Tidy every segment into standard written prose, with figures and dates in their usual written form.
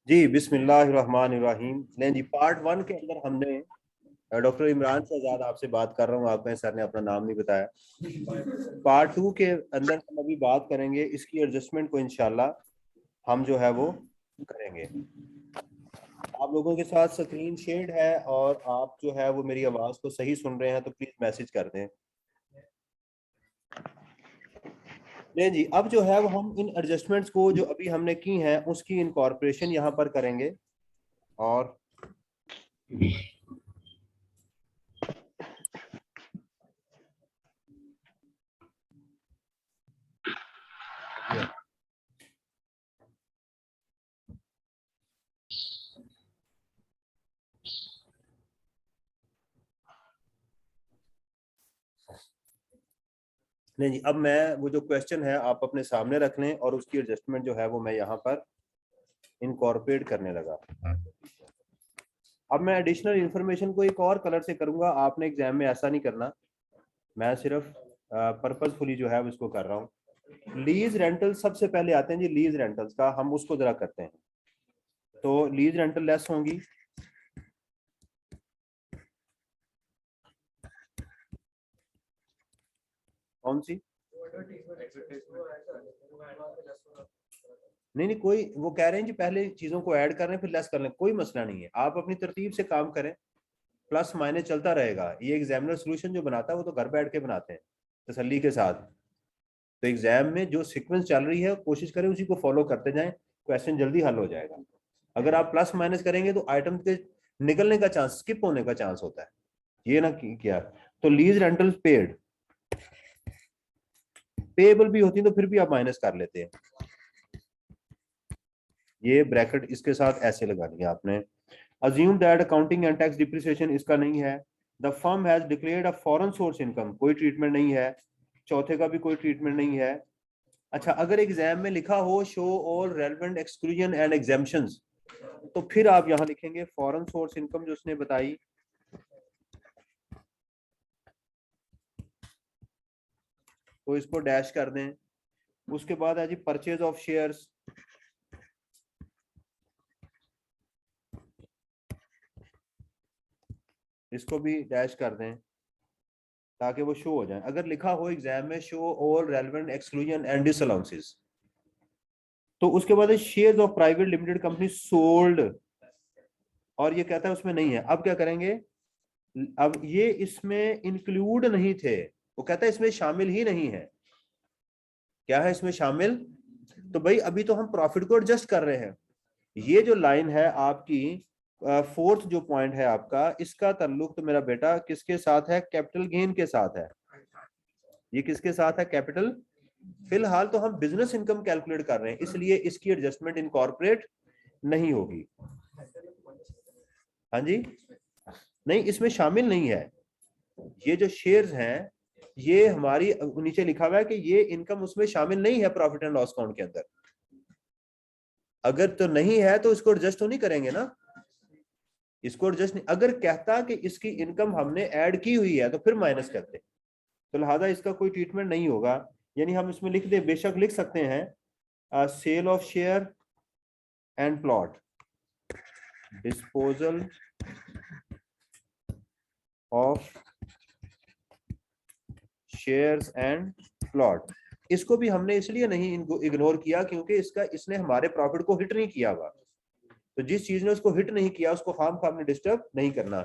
जी बिस्मिल्लाहिर्रहमानिर्रहीम। नहीं जी, part one के अंदर हमने डॉक्टर इमरान शहजाद आपसे बात कर रहा हूँ। आपने सर ने अपना नाम नहीं बताया। पार्ट टू के अंदर हम अभी बात करेंगे इसकी एडजस्टमेंट को, इंशाल्लाह हम जो है वो करेंगे। आप लोगों के साथ स्क्रीन शेयर है और आप जो है वो मेरी आवाज़ को सही सुन रहे हैं तो प्लीज़ मैसेज कर दें। नहीं जी, अब जो है वो हम इन एडजस्टमेंट्स को जो अभी हमने की हैं उसकी इनकॉर्पोरेशन यहाँ पर करेंगे। और नहीं जी, अब मैं वो जो क्वेश्चन है आप अपने सामने रख लें और उसकी एडजस्टमेंट जो है वो मैं यहाँ पर इनकॉर्पोरेट करने लगा। अब मैं एडिशनल इंफॉर्मेशन को एक और कलर से करूंगा। आपने एग्जाम में ऐसा नहीं करना, मैं सिर्फ पर्पजफुली जो है उसको कर रहा हूँ। लीज रेंटल सबसे पहले आते हैं जी। लीज रेंटल्स का हम उसको जरा करते हैं। तो लीज रेंटल लेस होंगी, कौन सी? नहीं नहीं, कोई वो कह रहे हैं जी पहले चीजों को ऐड कर रहे हैं फिर लेस कर लें, कोई मसला नहीं है। आप अपनी तरतीब से काम करें, प्लस माइनस चलता रहेगा। ये एग्जामिनर सोल्यूशन जो बनाता है वो तो घर बैठ के बनाते हैं तसल्ली के साथ। तो एग्जाम में जो सीक्वेंस चल रही है कोशिश करें उसी को फॉलो करते जाएं, क्वेश्चन जल्दी हल हो जाएगा। अगर आप प्लस माइनस करेंगे तो आइटम के निकलने का चांस, स्किप होने का चांस होता है। ये ना किया तो लीज रेंटल पेड पेएबल भी होती है तो फिर भी आप माइनस कर लेते हैं। ये ब्रैकेट इसके साथ ऐसे लगानी है आपने। Assume that accounting and tax depreciation इसका नहीं है। The firm has declared a foreign source income, कोई ट्रीटमेंट नहीं है। चौथे का भी कोई ट्रीटमेंट नहीं है। अच्छा, अगर एग्जाम में लिखा हो show all relevant exclusion and exemptions, तो फिर आप यहां लिखेंगे फॉरेन सोर्स इनकम जो उसने बताई, तो इसको डैश कर दें। उसके बाद है जी परचेज ऑफ शेयर्स, इसको भी डैश कर दें ताकि वो शो हो जाए। अगर लिखा हो एग्जाम में show all relevant exclusion and disallowances, तो उसके बाद shares of private limited company sold, और ये कहता है उसमें नहीं है। अब क्या करेंगे? अब ये इसमें इंक्लूड नहीं थे, वो कहता है इसमें शामिल ही नहीं है। क्या है इसमें शामिल? तो भाई अभी तो हम प्रॉफिट को एडजस्ट कर रहे हैं। ये जो लाइन है आपकी, फोर्थ जो पॉइंट है आपका, इसका ताल्लुक तो मेरा बेटा किसके साथ है? कैपिटल गेन के साथ है। ये किसके साथ है? कैपिटल। फिलहाल तो हम बिजनेस इनकम कैलकुलेट कर रहे हैं, इसलिए इसकी एडजस्टमेंट इनकॉर्पोरेट नहीं होगी। हाँ जी, नहीं इसमें शामिल नहीं है। ये जो शेयर्स हैं ये हमारी, नीचे लिखा हुआ है कि ये इनकम उसमें शामिल नहीं है प्रॉफिट एंड लॉस अकाउंट के अंदर। अगर तो नहीं है तो इसको एडजस्ट तो नहीं करेंगे ना, इसको एडजस्ट नहीं। अगर कहता कि इसकी इनकम हमने ऐड की हुई है तो फिर माइनस करते, तो लिहाजा इसका कोई ट्रीटमेंट नहीं होगा। यानी हम इसमें लिख दे, बेशक लिख सकते हैं sale of share and plot, disposal of shares and plot. इसको भी हमने इसलिए नहीं इनको इग्नोर किया क्योंकि इसने हमारे प्रॉफिट को हिट नहीं किया हुआ। तो जिस चीज ने उसको हिट नहीं किया उसको खाम खाम ने डिस्टर्ब नहीं करना।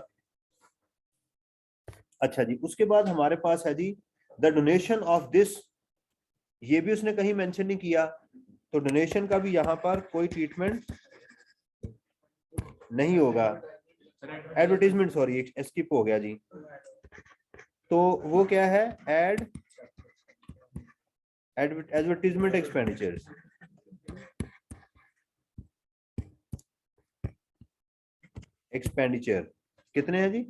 अच्छा जी, उसके बाद हमारे पास है जी द डोनेशन ऑफ दिस, ये भी उसने कहीं मेंशन नहीं किया, तो डोनेशन का भी यहाँ पर कोई ट्रीटमेंट नहीं होगा। एडवर्टीजमेंट, सॉरी स्किप हो गया जी। तो वो क्या है? एडवर्टीजमेंट एक्सपेंडिचर्स, एक्सपेंडिचर कितने हैं जी?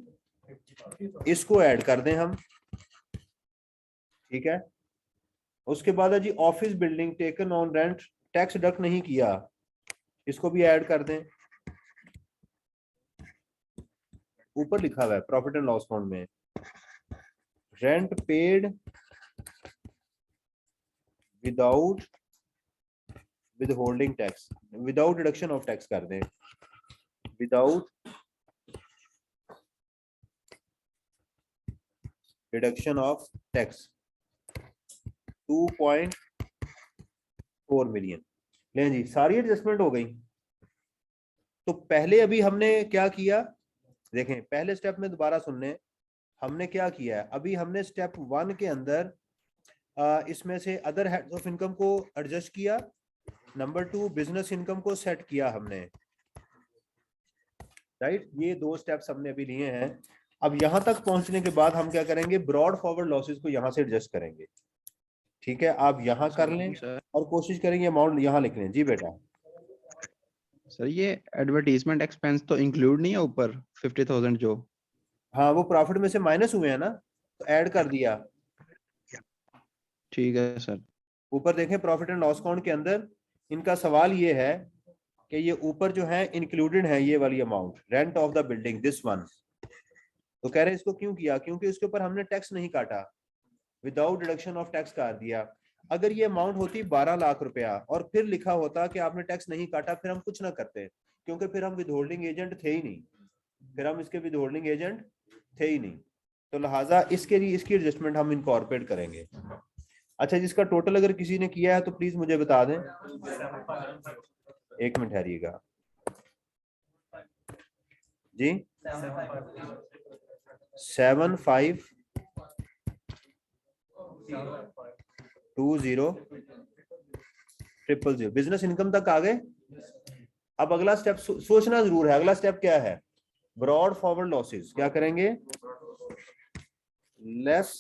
इसको ऐड कर दें हम, ठीक है। उसके बाद है जी office building taken on rent, tax deduct नहीं किया, इसको भी ऐड कर दें। ऊपर लिखा हुआ है प्रॉफिट एंड लॉस अकाउंट में, rent paid without with holding tax, without deduction of tax कर दें, without deduction of tax 2.4 million. लें जी, सारी एडजस्टमेंट हो गई। तो पहले अभी हमने क्या किया, देखें पहले स्टेप में दोबारा सुनने, हमने क्या किया है, अभी हमने स्टेप 1 के अंदर इसमें से अदर हेड्स ऑफ इनकम को एडजस्ट किया, नंबर 2 बिजनेस इनकम को सेट किया हमने, राइट। ये 2 स्टेप्स हमने अभी लिए हैं। अब यहां तक पहुंचने के बाद हम क्या करेंगे, ब्रॉड फॉरवर्ड लॉसेस को यहां से एडजस्ट करेंगे। ठीक है, आप यहां कर लें और कोशिश करेंगे अमाउंट यहां लिख लें। जी बेटा। सर ये एडवर्टीजमेंट एक्सपेंस तो इंक्लूड नहीं है ऊपर 50,000 जो? हाँ, वो प्रॉफिट में से माइनस हुए हैं ना, तो ऐड कर दिया। ठीक है सर। ऊपर देखें प्रॉफिट एंड लॉस अकाउंट के अंदर इनका सवाल ये है कि ये ऊपर जो है इंक्लूडेड है ये वाली amount, rent of the building this one. तो कह रहे हैं इसको क्यों किया, क्योंकि उसके ऊपर हमने टैक्स नहीं काटा, विदाउट डिडक्शन ऑफ टैक्स कर दिया। अगर ये अमाउंट होती 12 लाख रुपया और फिर लिखा होता कि आपने टैक्स नहीं काटा, फिर हम कुछ ना करते, क्योंकि फिर हम विदहोल्डिंग एजेंट थे ही नहीं, फिर हम इसके विदहोल्डिंग एजेंट थे ही नहीं। तो लिहाजा इसके लिए इसकी एडजस्टमेंट हम इनकॉर्पोरेट करेंगे। अच्छा, जिसका टोटल अगर किसी ने किया है तो प्लीज मुझे बता दें। एक मिनट ठहरिएगा जी। 75200000। बिजनेस इनकम तक आ गए। अब अगला स्टेप सोचना जरूर है, अगला स्टेप क्या है, ब्रॉड फॉरवर्ड लॉसेस। क्या करेंगे, लेस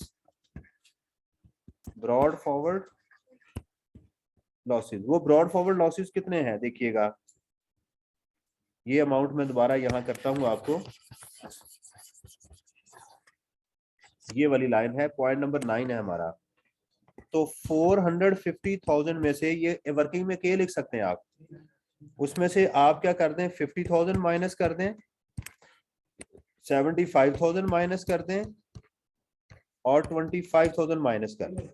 ब्रॉड फॉरवर्ड लॉसेस। वो ब्रॉड फॉरवर्ड लॉसेस कितने हैं देखिएगा, ये अमाउंट मैं दोबारा यहां करता हूं आपको, ये वाली लाइन है, पॉइंट नंबर 9 है हमारा। तो 450,000 में से ये वर्किंग में के लिख सकते हैं आप, उसमें से आप क्या कर दें, 50,000 माइनस कर दें, 75,000 माइनस कर दें और 25,000 माइनस कर दें।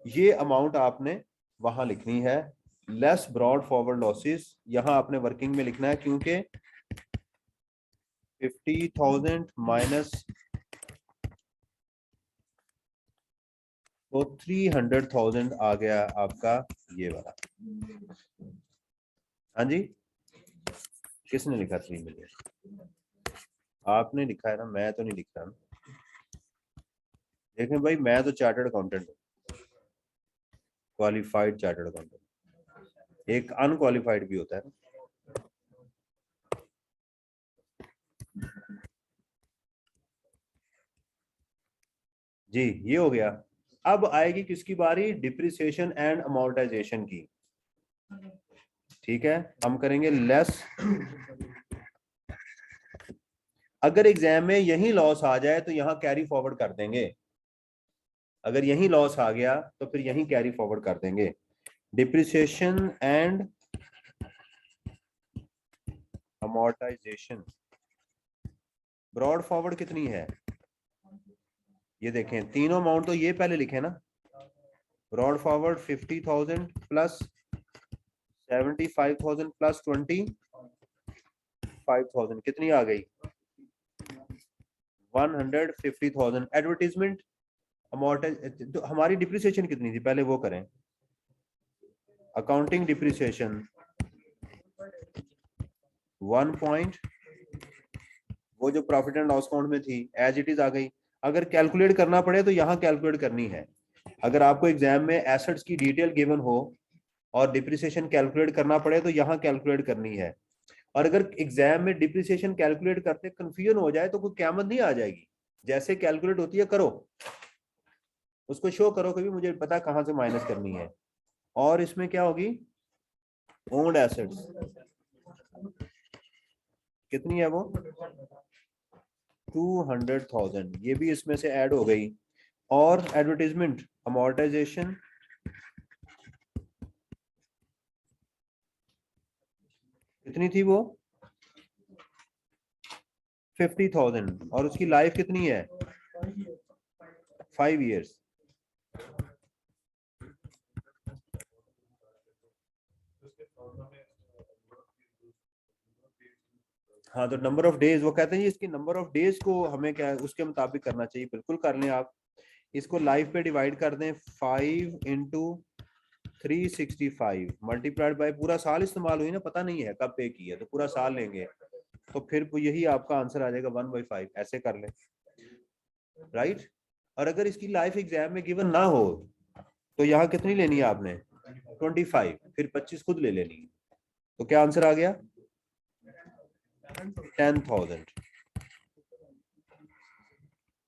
ये अमाउंट आपने वहां लिखनी है, लेस ब्रॉड फॉरवर्ड लॉसेस। यहां आपने वर्किंग में लिखना है, क्योंकि 50,000 माइनस तो 300,000 आ गया आपका ये वाला। हाँ जी, किसने लिखा 3 मिलियन? आपने लिखा है ना, मैं तो नहीं लिख रहा। देखें भाई, मैं तो चार्टर्ड अकाउंटेंट हूँ, क्वालिफाइड चार्टर्ड अकाउंटेंट। एक अनक्वालिफाइड भी होता है ना। जी, ये हो गया। अब आएगी किसकी बारी, डिप्रिसिएशन एंड अमोर्टाइजेशन की। ठीक है, हम करेंगे लेस। अगर एग्जाम में यही लॉस आ जाए तो यहां कैरी फॉरवर्ड कर देंगे, अगर यही लॉस आ गया तो फिर यही कैरी फॉरवर्ड कर देंगे। Depreciation and amortisation brought forward कितनी है, ये देखें, तीनों अमाउंट तो ये पहले लिखे ना। ब्रॉड फॉरवर्ड 50,000 प्लस 75,000 प्लस 25,000 कितनी आ गई, 150,000। एडवर्टीजमेंट अमोर्टाइज, तो हमारी डिप्रिसिएशन कितनी थी पहले वो करें। अकाउंटिंग डिप्रिसिएशन 1 पॉइंट, वो जो प्रॉफिट एंड लॉस अकाउंट में थी एज इट इज आ गई। अगर कैलकुलेट करना पड़े तो यहाँ कैलकुलेट करनी है। अगर आपको एग्जाम में एसेट्स की डिटेल गिवन हो और डिप्रिसिएशन कैलकुलेट करना पड़े तो यहाँ कैलकुलेट करनी है। और अगर एग्जाम में डिप्रिसिएशन कैलकुलेट करते कंफ्यूजन हो जाए तो कोई क़यामत नहीं आ जाएगी। जैसे कैलकुलेट होती है करो, उसको शो करो कि भी मुझे पता कहाँ से माइनस करनी है। और इसमें क्या होगी, ओन्ड एसेट्स कितनी है वो, 200,000, ये भी इसमें से ऐड हो गई। और एडवर्टाइजमेंट अमोर्टाइजेशन कितनी थी वो, 50,000, और उसकी लाइफ कितनी है, 5 years। हाँ, तो नंबर ऑफ डेज वो कहते हैं जी, इसकी नंबर ऑफ डेज को हमें क्या है उसके मुताबिक करना चाहिए। बिल्कुल कर लें आप। इसको लाइफ पे डिवाइड कर दें, 5 इंटू 365 मल्टीप्लाइड बाय पूरा साल इस्तेमाल हुई ना, पता नहीं है कब पे की है, तो पूरा साल लेंगे तो फिर यही आपका आंसर आ जाएगा 1/5। ऐसे कर लें, राइट। और अगर इसकी लाइफ एग्जाम में गिवन ना हो तो यहाँ कितनी लेनी है आपने, 25, फिर 25 खुद ले लेनी है। तो क्या आंसर आ गया, 10,000।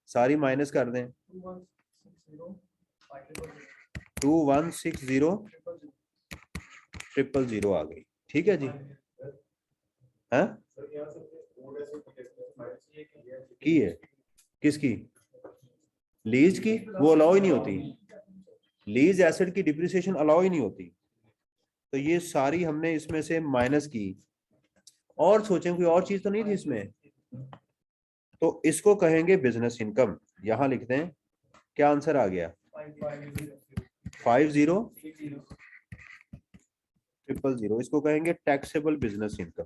सारी माइनस कर दें, 2160,000 आ गई। ठीक है जी, हैं की है किसकी, लीज की, वो अलाउ ही नहीं होती। लीज एसेट की डिप्रिसिएशन अलाउ ही नहीं होती। तो ये सारी हमने इसमें से माइनस की। और सोचें कोई और चीज तो नहीं थी इसमें, तो इसको कहेंगे बिजनेस इनकम। यहां लिखते हैं, क्या आंसर आ गया, 50,000,000। इसको कहेंगे टैक्सेबल बिजनेस इनकम।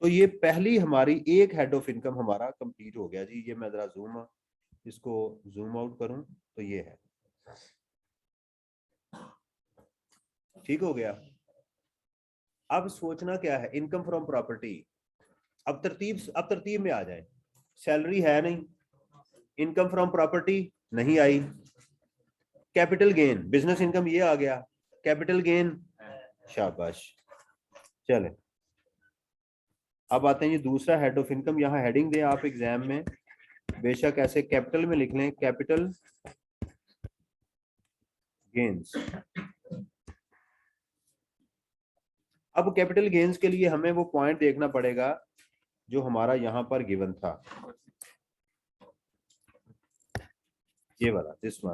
तो ये पहली हमारी एक हेड ऑफ इनकम हमारा कंप्लीट हो गया जी। ये मैं जरा इसको जूम आउट करूं तो ये है, ठीक हो गया। अब सोचना क्या है, इनकम फ्रॉम प्रॉपर्टी। अब तरतीब में आ जाए। सैलरी है नहीं, इनकम फ्रॉम प्रॉपर्टी नहीं आई, कैपिटल गेन बिजनेस इनकम ये आ गया, कैपिटल गेन, शाबाश। चले, अब आते हैं ये दूसरा हेड ऑफ इनकम। यहाँ हेडिंग दें आप एग्जाम में, बेशक ऐसे कैपिटल में लिख लें, कैपिटल गेन्स। अब कैपिटल गेन्स के लिए हमें वो पॉइंट देखना पड़ेगा जो हमारा यहां पर गिवन था, ये वाला, दिस वन।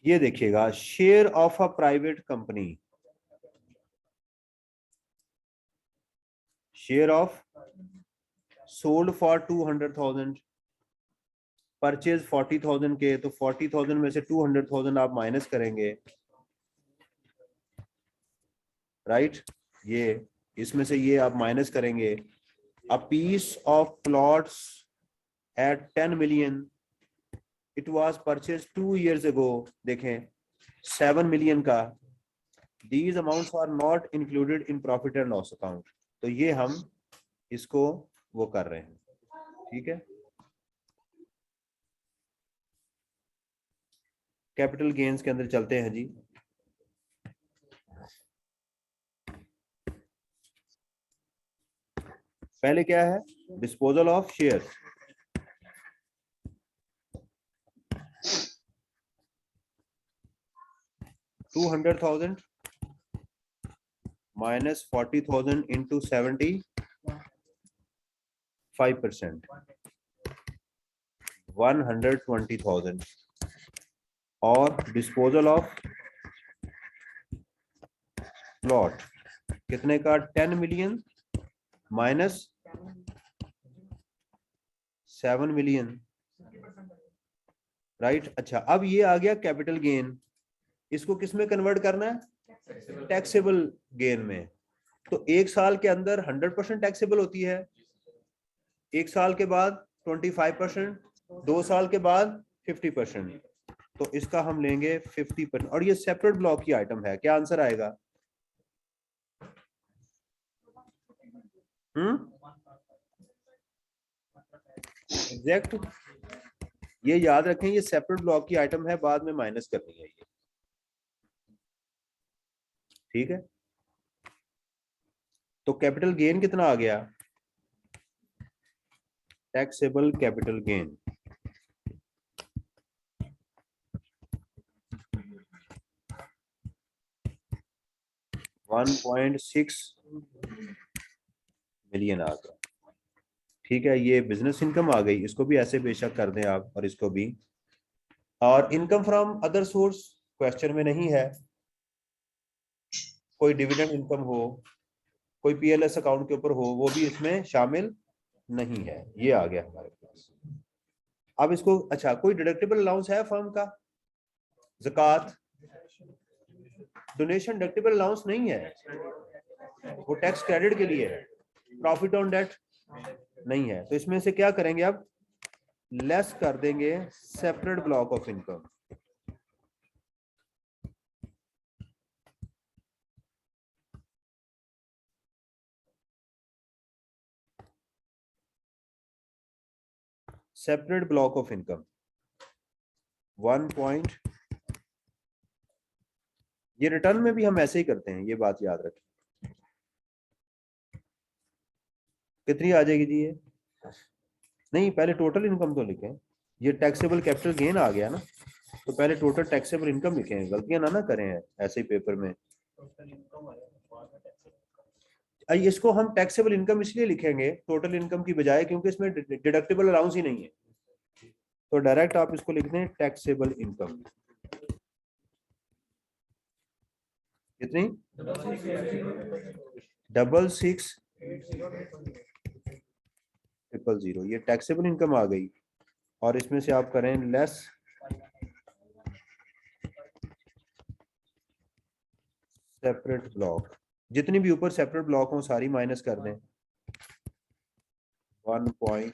ये देखिएगा, share of a private company, share of sold for 200,000, purchase 40,000 के, तो 40,000 में से 200,000 आप माइनस करेंगे, राइट। ये इसमें से ये आप माइनस करेंगे। A piece of plots at 10 million, it was purchase 2 years ago, देखें 7 million का। These amounts are not included in profit and loss account. तो ये हम इसको वो कर रहे हैं, ठीक है। कैपिटल गेन्स के अंदर चलते हैं जी। पहले क्या है, disposal of share, $200,000 minus 40,000 into 75%, 120,000। और डिस्पोजल ऑफ प्लॉट कितने का, 10 million माइनस 7 million, राइट। अच्छा, अब ये आ गया कैपिटल गेन। इसको किस में कन्वर्ट करना है, टैक्सेबल गेन में। तो एक साल के अंदर 100% टैक्सेबल होती है, एक साल के बाद 25%, 2 साल के बाद 50%। तो इसका हम लेंगे 50%। और ये सेपरेट ब्लॉक की आइटम है, क्या आंसर आएगा, एग्जैक्ट। ये याद रखें, ये सेपरेट ब्लॉक की आइटम है, बाद में माइनस करनी है ये, ठीक है। तो कैपिटल गेन कितना आ गया, टैक्सेबल कैपिटल गेन 1.6 मिलियन आ गया, ठीक है। ये बिजनेस इनकम आ गई, इसको भी ऐसे बेशक कर दें आप, और इसको भी। और income from other source question में नहीं है, कोई डिविडेंड इनकम हो, कोई पीएलएस अकाउंट के ऊपर हो, वो भी इसमें शामिल नहीं है। ये आ गया हमारे पास। अब इसको, अच्छा कोई डिडक्टेबल अलाउंस है फर्म का? ज़कात, डोनेशन डिडक्टेबल अलाउंस नहीं है, वो टैक्स क्रेडिट के लिए है। प्रॉफिट ऑन डेट नहीं है, तो इसमें से क्या करेंगे अब? लेस कर देंगे separate block of income. Separate block of income 1 point, ये रिटर्न में भी हम ऐसे ही करते हैं, ये बात याद रखें। कितनी आ जाएगी जी ये? नहीं, पहले टोटल इनकम तो लिखें। ये टैक्सेबल कैपिटल गेन आ गया ना, तो पहले टोटल टैक्सेबल इनकम लिखें, गलतियां ना करें ऐसे ही पेपर में। इसको हम टैक्सेबल इनकम इसलिए लिखेंगे टोटल इनकम की बजाय, क्योंकि इसमें डिडक्टेबल अलाउंस ही नहीं है, तो डायरेक्ट आप इसको लिख दें टैक्सेबल इनकम। कितनी? 66,000, ये टैक्सेबल इनकम आ गई। और इसमें से आप करें लेस सेपरेट ब्लॉक, जितनी भी ऊपर सेपरेट ब्लॉक हो सारी माइनस कर दें। 1 पॉइंट,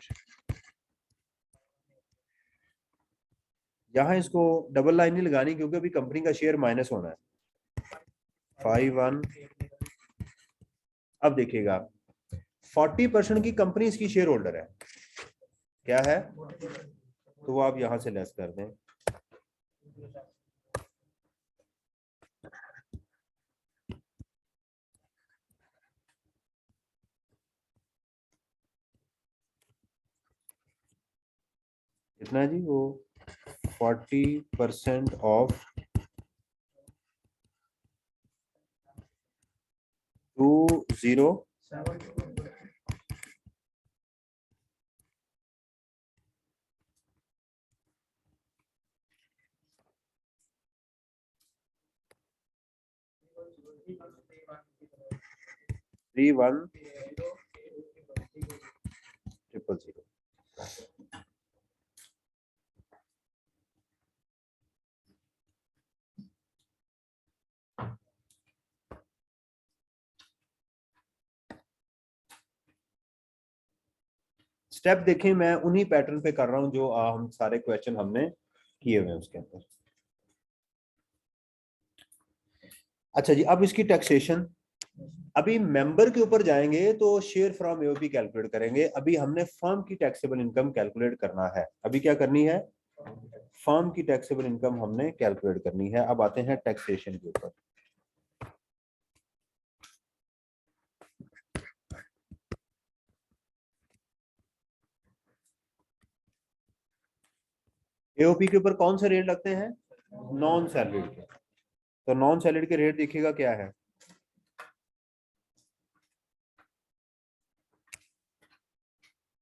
यहां इसको डबल लाइन नहीं लगानी क्योंकि अभी कंपनी का शेयर माइनस होना है। 5,1, अब देखिएगा 40% की कंपनी इसकी शेयर होल्डर है, क्या है? तो वो आप यहां से लेस कर दें। कितना जी? वो 40% ऑफ 20 31,000। स्टेप देखें, मैं उन्हीं पैटर्न पे कर रहा हूं जो हम सारे क्वेश्चन हमने किए हुए हैं उसके अंदर। अच्छा जी, अब इसकी टैक्सेशन, अभी मेंबर के ऊपर जाएंगे तो शेयर फ्रॉम एओपी कैलकुलेट करेंगे, अभी हमने फर्म की टैक्सेबल इनकम कैलकुलेट करना है। अभी क्या करनी है? फर्म की टैक्सेबल इनकम हमने कैलकुलेट करनी है। अब आते हैं टैक्सेशन के ऊपर। एओपी के ऊपर कौन से रेट लगते हैं? नॉन सैलरीड के। तो नॉन सैलरीड के रेट देखिएगा क्या है।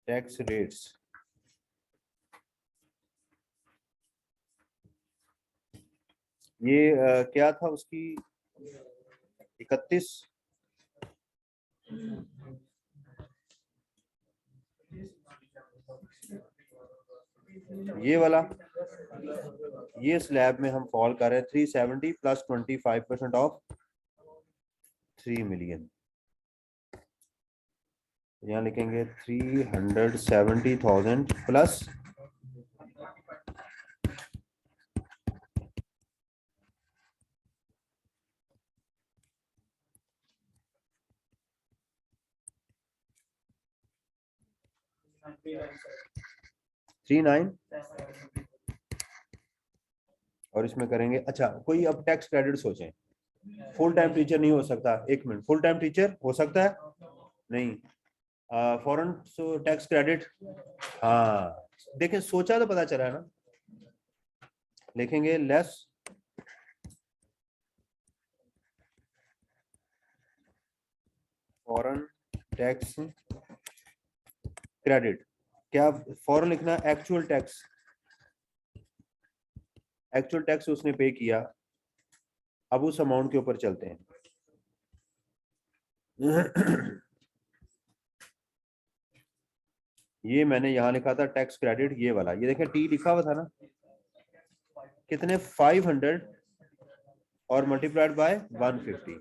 टैक्स रेट्स, ये क्या था उसकी? 31, ये वाला, ये स्लैब में हम फॉल कर रहे हैं 370 प्लस 25% ऑफ 3 मिलियन। यहाँ लिखेंगे 370,000 प्लस 39, और इसमें करेंगे। अच्छा, कोई अब टैक्स क्रेडिट सोचें। फुल टाइम टीचर नहीं हो सकता, 1 मिनट, फुल टाइम टीचर हो सकता है? नहीं। फॉरेन टैक्स क्रेडिट, हाँ देखें, सोचा तो पता चला है ना। लिखेंगे लेस फॉरेन टैक्स क्रेडिट। क्या फॉरेन लिखना? एक्चुअल टैक्स, एक्चुअल टैक्स उसने पे किया, अब उस अमाउंट के ऊपर चलते हैं। ये मैंने यहाँ लिखा था टैक्स क्रेडिट, ये वाला, ये देखें टी लिखा हुआ था ना, कितने 500 और मल्टीप्लाइड बाय 150।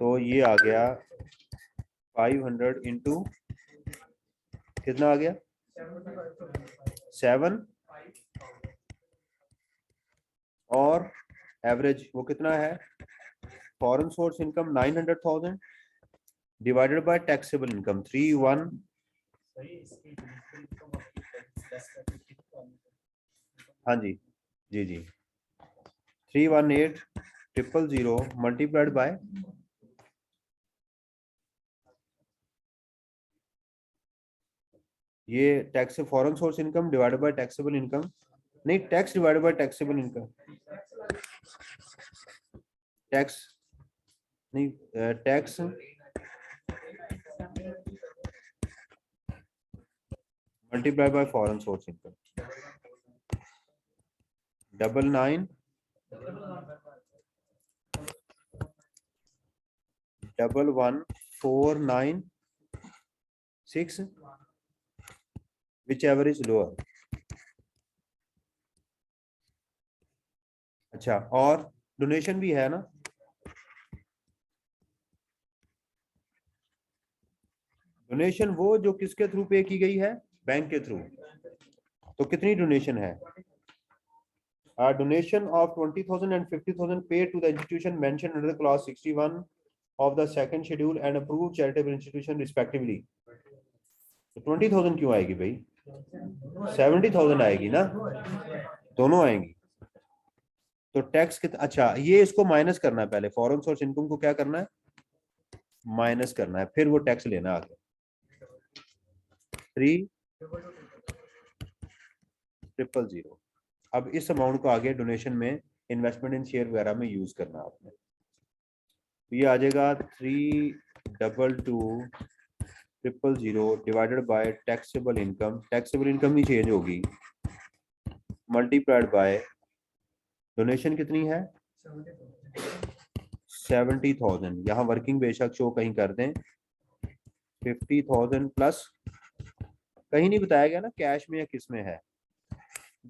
तो ये आ गया 500 इंटू कितना आ गया 7, और एवरेज वो कितना है, foreign source income 900,000 divided by taxable income 31। हाँ जी जी जी 318,000 मल्टीप्लाइड बाय, ये tax foreign source income divided by taxable income, नहीं tax divided by taxable income, tax नहीं tax multiply by foreign source income 99,11,496 whichever is lower। अच्छा, और donation भी है ना, डोनेशन वो जो किसके थ्रू पे की गई है, बैंक के थ्रू। तो कितनी डोनेशन है, donation of 20,000 and 50,000 paid to the institution mentioned under the clause 61 of the second schedule and approved charitable institution respectively। तो 20,000 क्यों आएगी भाई, 70,000 आएगी ना, दोनों आएंगी। तो टैक्स कितना, अच्छा ये इसको माइनस करना है पहले, फॉरेन सोर्स इनकम को क्या करना है, माइनस करना है, फिर वो टैक्स लेना आगे 3,000। अब इस अमाउंट को आगे डोनेशन में, इन्वेस्टमेंट इन शेयर वगैरह में यूज करना आपने। तो ये आ जाएगा 3,2,2,000 divided by taxable income, taxable income he change होगी, मल्टीप्लाइड बाय डोनेशन कितनी है 70,000, यहाँ वर्किंग बेशक शो कहीं कर दें 50,000 प्लस, कहीं नहीं बताया गया ना कैश में या किस में है।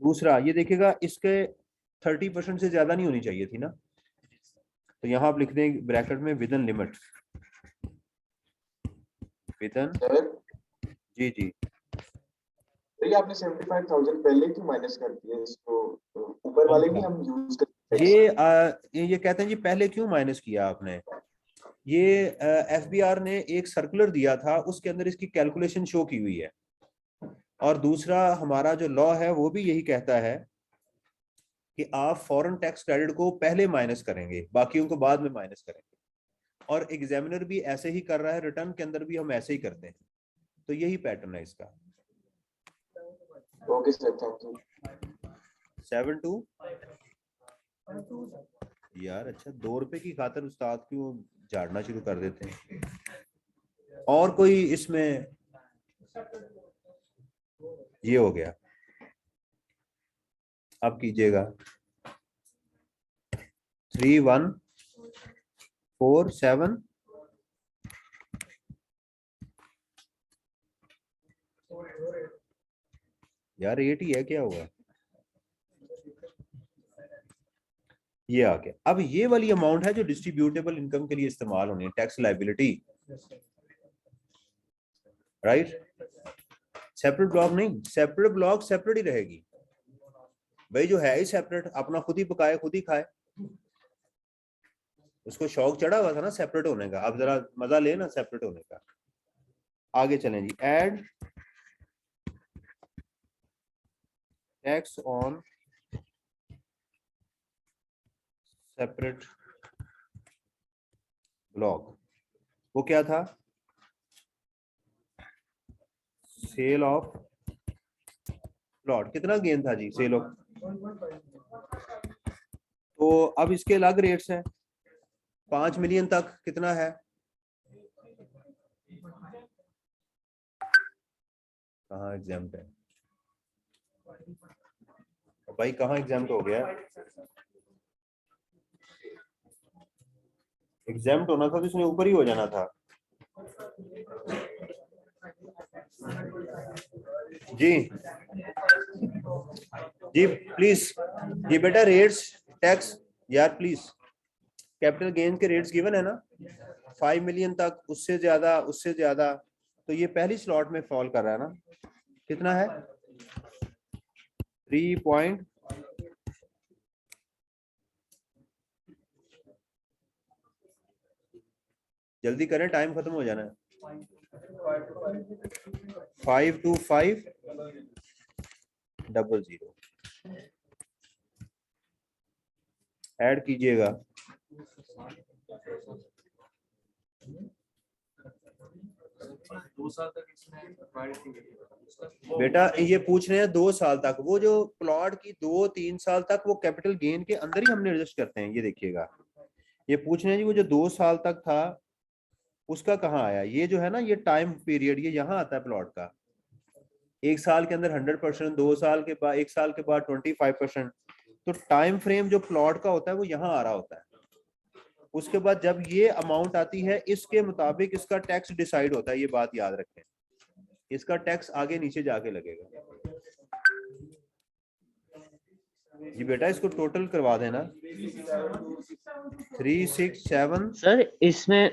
दूसरा ये देखिएगा इसके 30% से ज्यादा नहीं होनी चाहिए थी ना, तो यहाँ आप लिख दें ब्रैकेट में विदिन लिमिट, विदिन, जी जी ये आपने 75,000 पहले क्यों माइनस कर दिया इसको, ऊपर वाले भी हम यूज करते हैं। ये कहते हैं जी पहले क्यों माइनस किया आपने, ये एफबीआर ने एक सर्कुलर दिया था, उसके अंदर इसकी कैलकुलेशन शो की हुई है, और दूसरा हमारा जो लॉ है वो भी यही कहता है कि आप फॉरेन टैक्स क्रेडिट को पहले माइनस करेंगे, बाकियों को बाद में माइनस करेंगे, और एग्जामिनर भी ऐसे ही कर रहा है, रिटर्न के अंदर भी हम ऐसे ही करते हैं, तो यही पैटर्न है इसका। Okay sir, thank you. 7-2 यार, अच्छा 2 रुपए की खातिर उस्ताद क्यों झाड़ना शुरू कर देते हैं। और कोई इसमें, ये हो गया, अब कीजिएगा 3,1,4,7 यार 8 ही है, क्या हुआ, ये आ गया। अब ये वाली अमाउंट है जो डिस्ट्रीब्यूटेबल इनकम के लिए इस्तेमाल होनी है, tax liability, right. Separate block नहीं, सेपरेट ब्लॉक सेपरेट ही रहेगी भाई, जो है ही सेपरेट, अपना खुद ही पकाए खुद ही खाए, उसको शौक चढ़ा हुआ था ना सेपरेट होने का, अब जरा मजा ले ना सेपरेट होने का। आगे चलें जी, add tax on separate block, वो क्या था, सेल ऑफ प्लॉट, कितना गेन था जी सेल ऑफ, तो अब इसके अलग रेट्स हैं, 5 मिलियन तक कितना है कहाँ एग्जाम्प्ट है भाई, कहाँ एग्जाम्प्ट हो गया? एग्जाम्प्ट होना था तो इसने ऊपर ही हो जाना था। जी जी प्लीज, ये बेटा रेट्स टैक्स यार प्लीज, कैपिटल गेन के रेट्स गिवन है ना, 5 मिलियन तक, उससे ज्यादा, तो ये पहली स्लॉट में फॉल कर रहा है ना, कितना है 3 जल्दी करें, टाइम खत्म हो जाना है। 5250 ऐड कीजिएगा। बेटा ये पूछ रहे हैं 2 साल तक, वो जो प्लॉट की 2-3 साल तक वो कैपिटल गेन के अंदर ही हमने एडजस्ट करते हैं। ये देखिएगा, ये पूछ रहे हैं जी वो जो 2 साल तक था उसका कहाँ आया, ये जो है ना ये टाइम पीरियड, ये यहाँ आता है प्लॉट का। 1 साल के अंदर 100%, 2 साल के बाद, 1 साल के बाद 25%, तो टाइम फ्रेम जो प्लॉट का होता है वो यहाँ आ रहा होता है। उसके बाद जब ये अमाउंट आती है इसके मुताबिक इसका टैक्स डिसाइड होता है, ये बात याद रखें, इसका टैक्स आगे नीचे जाके लगेगा। जी बेटा इसको टोटल करवा देना 367 सर इसमें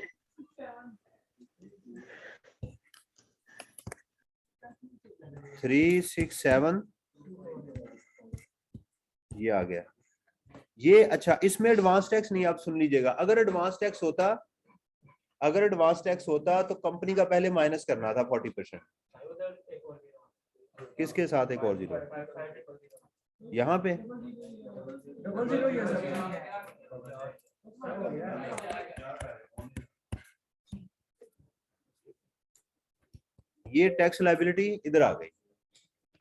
367 ये आ गया ये। अच्छा इसमें एडवांस टैक्स नहीं, आप सुन लीजिएगा, अगर एडवांस टैक्स होता तो कंपनी का पहले माइनस करना था 40%। किसके साथ एक और जीरो यहाँ पे, ये टैक्स लायबिलिटी इधर आ गई।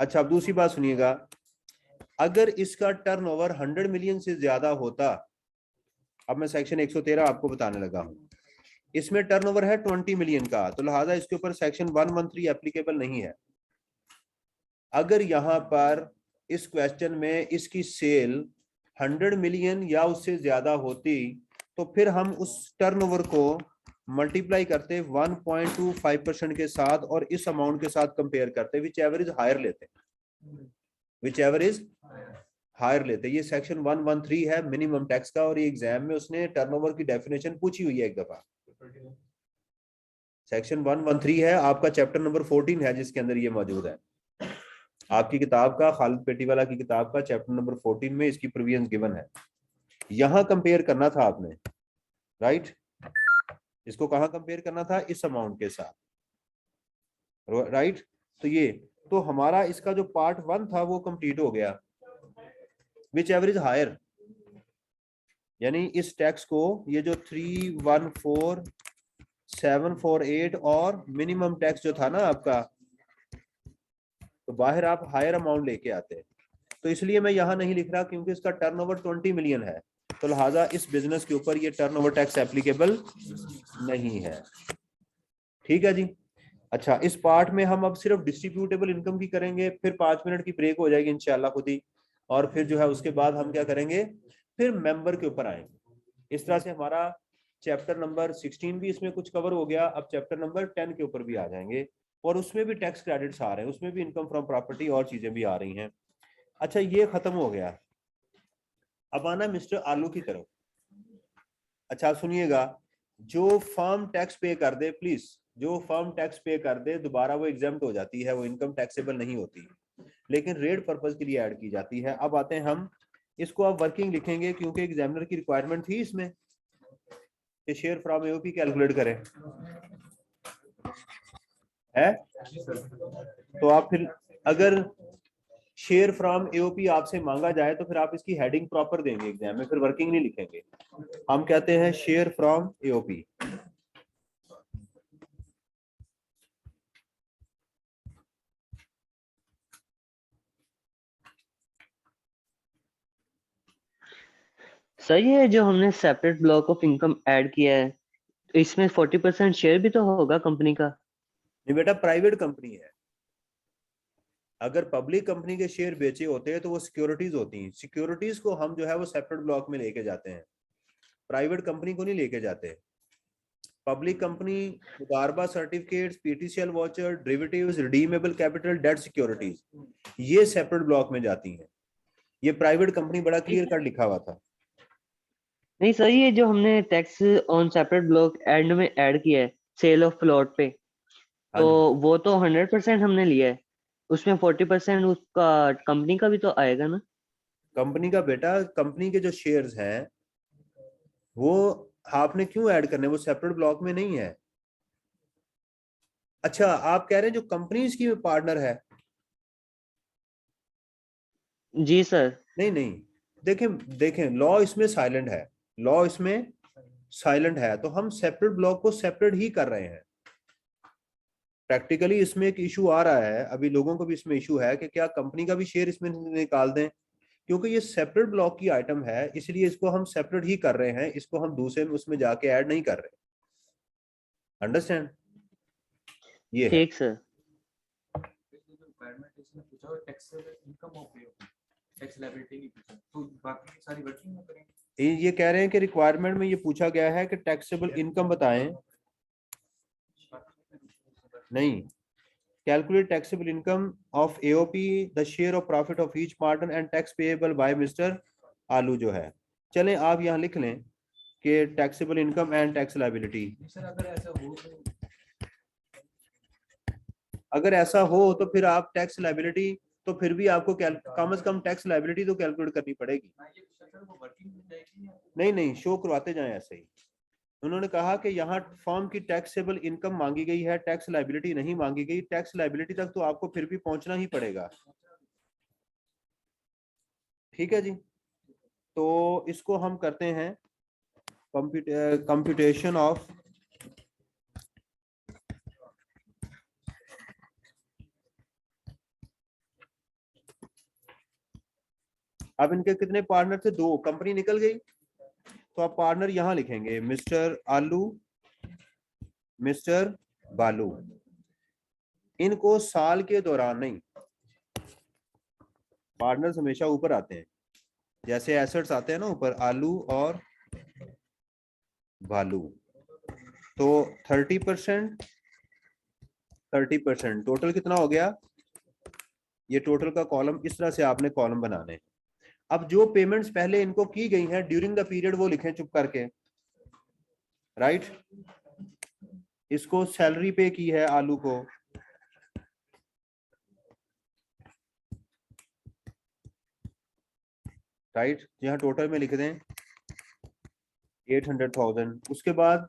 अच्छा अब दूसरी बात सुनिएगा, अगर इसका टर्नओवर 100 मिलियन से ज्यादा होता, अब मैं सेक्शन 113 आपको बताने लगा हूं, इसमें टर्नओवर है 20 मिलियन का, तो लिहाजा इसके ऊपर सेक्शन 113 एप्लीकेबल नहीं है। अगर यहां पर इस क्वेश्चन में इसकी सेल 100 मिलियन या उससे ज्यादा होती तो फिर हम उस टर्नओवर को मल्टीप्लाई करते 1.25% के साथ और इस अमाउंट के साथ कंपेयर करते, विच एवर इज हायर लेते। ये सेक्शन 113 है मिनिमम टैक्स का, और ये एग्जाम में उसने टर्नओवर की डेफिनेशन पूछी हुई है एक दफा। सेक्शन 113 है आपका, चैप्टर नंबर 14 है जिसके अंदर ये मौजूद है। आपकी किताब का, खालिद पेटीवाला की किताब का चैप्टर नंबर 14 में इसकी प्रोविजंस गिवन है। यहां कंपेयर करना था आपने, राइट, इसको कहां कंपेयर करना था, इस अमाउंट के साथ, राइट। तो ये तो हमारा इसका जो पार्ट 1 था वो कंप्लीट हो गया, विच एवरेज हायर, यानी इस टैक्स को ये जो 314748 और मिनिमम टैक्स जो था ना आपका, तो बाहर आप हायर अमाउंट लेके आते हैं। तो इसलिए मैं यहाँ नहीं लिख रहा क्योंकि इसका टर्नओवर 20 मिलियन है, तो लिहाजा इस बिजनेस के ऊपर ये टर्नओवर टैक्स एप्लीकेबल नहीं है। ठीक है जी। अच्छा इस पार्ट में हम अब सिर्फ डिस्ट्रीब्यूटेबल इनकम की करेंगे, फिर 5 मिनट की ब्रेक हो जाएगी इंशाल्लाह खुद ही, और फिर जो है उसके बाद हम क्या करेंगे, फिर मेंबर के ऊपर आएंगे। इस तरह से हमारा चैप्टर नंबर 16 भी इसमें कुछ कवर हो गया। अब चैप्टर नंबर 10 के ऊपर भी आ जाएंगे, और उसमें भी टैक्स क्रेडिट्स आ रहे हैं, उसमें भी इनकम फ्रॉम प्रॉपर्टी और चीजें भी आ रही हैं। अच्छा ये खत्म हो गया, अब आना मिस्टर आलू की तरफ। अच्छा सुनिएगा, जो फर्म टैक्स पे कर दे, प्लीज जो फर्म टैक्स पे कर दे दोबारा वो एग्जाम्प्ट हो जाती है, वो इनकम टैक्सेबल नहीं होती, लेकिन रेट पर्पज के लिए ऐड की जाती है। अब आते हैं हम इसको, अब वर्किंग लिखेंगे क्योंकि एग्जामिनर की रिक्वायरमेंट थी इसमें कि शेयर फ्रॉम एओपी कैलकुलेट करें, है। तो आप फिर अगर शेयर फ्रॉम एओपी आपसे मांगा जाए तो फिर आप इसकी हेडिंग प्रॉपर देंगे एग्जाम में, फिर वर्किंग नहीं लिखेंगे। हम कहते हैं शेयर फ्रॉम एओपी। सर ये जो हमने separate block of income add किया है, इसमें 40% शेयर भी तो होगा कंपनी का? नहीं बेटा, प्राइवेट कंपनी है, अगर पब्लिक कंपनी के शेयर बेचे होते हैं तो वो सिक्योरिटीज होती हैं, सिक्योरिटीज को हम जो है वो सेपरेट ब्लॉक में लेके जाते हैं, प्राइवेट कंपनी को नहीं लेके जाते। पब्लिक कंपनी मुदारबा certificates, PTCL voucher, derivatives, redeemable capital, debt securities, ये सेपरेट ब्लॉक में जाती हैं। ये प्राइवेट कंपनी बड़ा क्लियर कट लिखा हुआ था। नहीं सर, ये जो हमने tax on separate block end में ऐड किया है सेल ऑफ प्लॉट पे, हाँ तो जी, वो तो 100% हमने लिया है, उसमें 40% उसका कंपनी का भी तो आएगा ना। कंपनी का बेटा, कंपनी के जो शेयर्स हैं वो आपने क्यों ऐड करने, वो सेपरेट ब्लॉक में नहीं है। अच्छा, आप कह रहे हैं जो कंपनी इसकी पार्टनर है? जी सर। नहीं नहीं, देखें देखें, लॉ इसमें साइलेंट है, लॉ इसमें साइलेंट है, तो हम सेपरेट ब्लॉक को सेपरेट ही कर रहे हैं। प्रैक्टिकली इसमें एक इशू आ रहा है, अभी लोगों को भी इसमें इशू है कि क्या कंपनी का भी शेयर इसमें निकाल दें, क्योंकि ये सेपरेट ब्लॉक की आइटम है, इसलिए इसको हम सेपरेट ही कर रहे हैं, इसको हम दूसरे में उसमें जाके ऐड नहीं कर रहे। अंडरस्टैंड? ये है। ठीक सर। रिक्वायरमेंट इसने पूछा और taxable income of tax liability नहीं पूछा, तो बाकी की सारी वर्किंग में करेंगे। ये कह रहे हैं कि रिक्वायरमेंट में ये पूछा गया है कि टैक्सेबल इनकम बताएं, नहीं, calculate taxable income of AOP, the share of profit of each partner and tax payable by mister आलू जो है। चलें आप यहाँ लिख लें कि taxable income and tax liability. Sir अगर ऐसा हो तो अगर ऐसा हो तो फिर आप टैक्स लायबिलिटी, तो फिर भी आपको कम से कम टैक्स लायबिलिटी तो कैलकुलेट करनी पड़ेगी। ये सर वो वर्किंग में जाएगी या नहीं नहीं, शो करवाते जाएं ऐसे ही। उन्होंने कहा कि यहाँ फर्म की टैक्सेबल इनकम मांगी गई है, टैक्स लायबिलिटी नहीं मांगी गई, टैक्स लायबिलिटी तक तो आपको फिर भी पहुंचना ही पड़ेगा। ठीक है जी, तो इसको हम करते हैं कंप्यूटेशन ऑफ अब इनके कितने पार्टनर थे, 2, कंपनी निकल गई, तो आप पार्टनर यहां लिखेंगे मिस्टर आलू, मिस्टर बालू। इनको साल के दौरान नहीं, पार्टनर्स हमेशा ऊपर आते हैं, जैसे एसेट्स आते हैं ना ऊपर, आलू और बालू, तो 30%, 30%, टोटल कितना हो गया, ये टोटल का कॉलम इस तरह से आपने कॉलम बनाने हैं। अब जो पेमेंट्स पहले इनको की गई हैं ड्यूरिंग द पीरियड वो लिखें चुप करके, राइट। इसको सैलरी पे की है आलू को, राइट, यहाँ टोटल में लिख दें 800,000। उसके बाद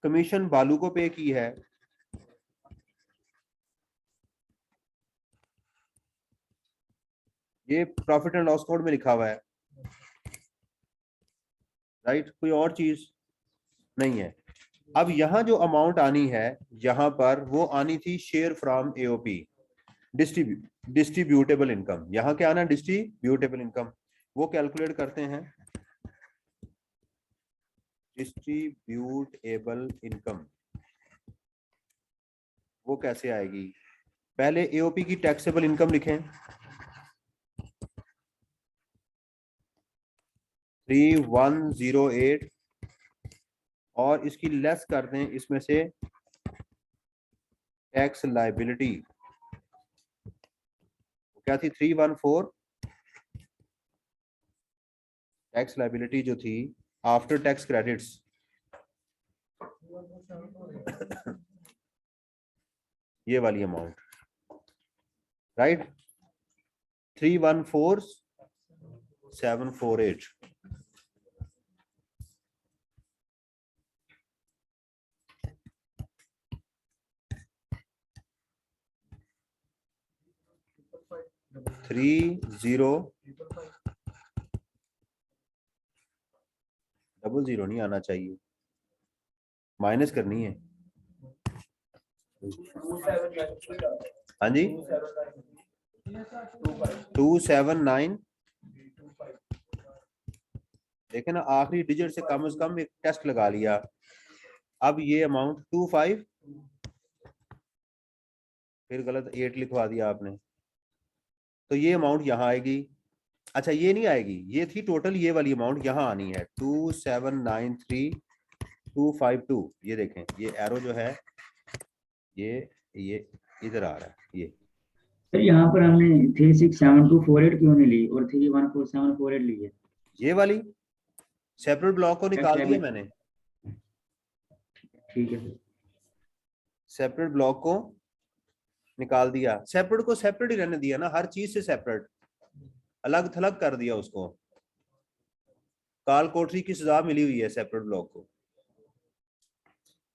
कमीशन बालू को पे की है, ये प्रॉफिट एंड लॉस कोड में लिखा हुआ है, राइट, कोई और चीज नहीं है। अब यहाँ जो अमाउंट आनी है यहाँ पर, वो आनी थी share from AOP, distributable income. यहाँ क्या आना, डिस्ट्रीब्यूटेबल इनकम, वो कैलकुलेट करते हैं। डिस्ट्रीब्यूटेबल इनकम वो कैसे आएगी, पहले एओपी की टैक्सेबल इनकम लिखें 3108 और इसकी लेस कर दें इसमें से टैक्स लायबिलिटी, क्या थी 314, टैक्स लायबिलिटी जो थी आफ्टर टैक्स क्रेडिट्स, ये वाली amount, right, 314748। Three zero double zero नहीं आना चाहिए, माइनस करनी है। हाँ जी, 279, देखे ना आखिरी डिजिट से कम एक टेस्ट लगा लिया। अब ये अमाउंट 25, फिर गलत 8 लिखवा दिया आपने, तो ये अमाउंट यहाँ आएगी। अच्छा ये नहीं आएगी, ये थी टोटल, ये वाली अमाउंट यहाँ आनी है 2793,252। ये देखें, ये एरो जो है ये इधर आ रहा है। ये सर यहाँ पर हमने 367248 क्यों नहीं ली और 314748 ली है? ये वाली सेपरेट ब्लॉक को निकाल दिया मैंने, ठीक है सर। सेपरेट ब्लॉक को निकाल दिया, सेपरेट को सेपरेट ही रहने दिया ना, हर चीज से सेपरेट, अलग थलग कर दिया उसको। काल कोठरी की सजा मिली हुई है सेपरेट ब्लॉक को।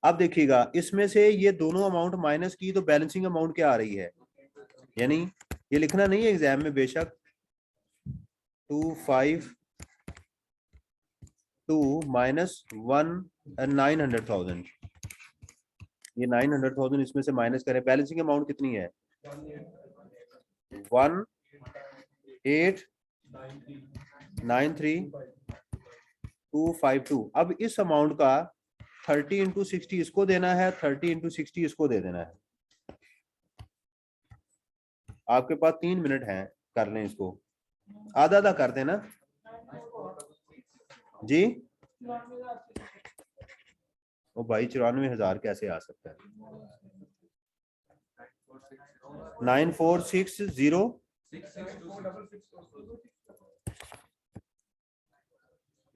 अब देखिएगा, इसमें से ये दोनों अमाउंट माइनस की तो बैलेंसिंग अमाउंट क्या आ रही है, यानी ये लिखना नहीं है एग्जाम में बेशक, 252 माइनस 900,000, ये 900,000 इसमें से माइनस करें, बैलेंसिंग अमाउंट कितनी है 1893,252। अब इस अमाउंट का 30 इंटू 60 इसको देना है, 30 इंटू 60 इसको दे देना है। आपके पास 3 मिनट हैं, कर लें इसको, आधा आधा कर देना जी। ओ भाई 94,000 कैसे आ सकता है? 9460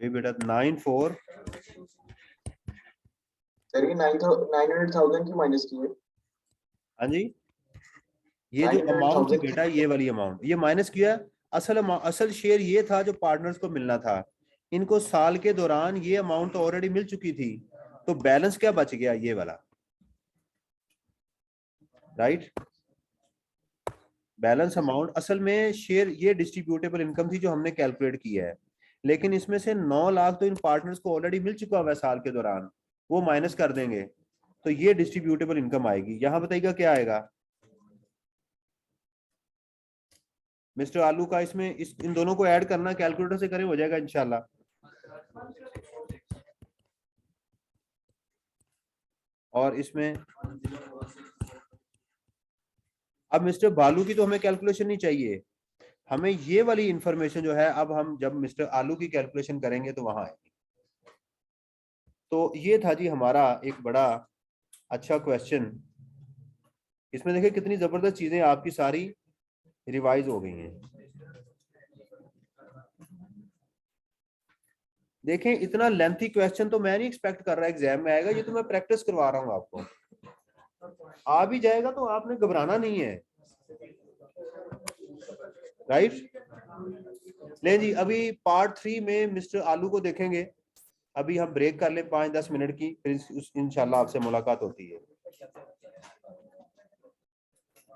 ये बेटा 94, सर ये 900,000 की माइनस की है। हाँ जी, ये जो अमाउंट थी 900,000 बेटा, ये वाली अमाउंट ये माइनस किया। असल शेयर ये था जो पार्टनर्स को मिलना था, इनको साल के दौरान ये अमाउंट ऑलरेडी मिल चुकी थी, तो बैलेंस क्या बच गया, ये वाला, राइट। बैलेंस अमाउंट असल में शेयर ये डिस्ट्रीब्यूटेबल इनकम थी जो हमने कैलकुलेट की है, लेकिन इसमें से 9 लाख तो इन पार्टनर्स को ऑलरेडी मिल चुका हुआ है साल के दौरान, वो माइनस कर देंगे तो ये डिस्ट्रीब्यूटेबल इनकम आएगी। यहां बताइएगा क्या आएगा मिस्टर आलू का, इसमें इन दोनों को ऐड करना, कैलकुलेटर से करें, हो जाएगा इंशाल्लाह। और इसमें अब मिस्टर बालू की तो हमें कैलकुलेशन नहीं चाहिए, हमें ये वाली इंफॉर्मेशन जो है, अब हम जब मिस्टर आलू की कैलकुलेशन करेंगे तो वहां आएगी। तो ये था जी हमारा एक बड़ा अच्छा क्वेश्चन। इसमें देखिए कितनी जबरदस्त चीजें आपकी सारी रिवाइज हो गई हैं। देखें इतना लेंथी क्वेश्चन तो मैं नहीं एक्सपेक्ट कर रहा एग्जाम में आएगा, ये तो मैं प्रैक्टिस करवा रहा हूं आपको। आ भी जाएगा तो आपने घबराना नहीं है, राइट। ले जी, अभी पार्ट 3 में मिस्टर आलू को देखेंगे। अभी हम ब्रेक कर ले 5-10 मिनट की, फिर इंशाल्लाह आपसे मुलाकात होती है।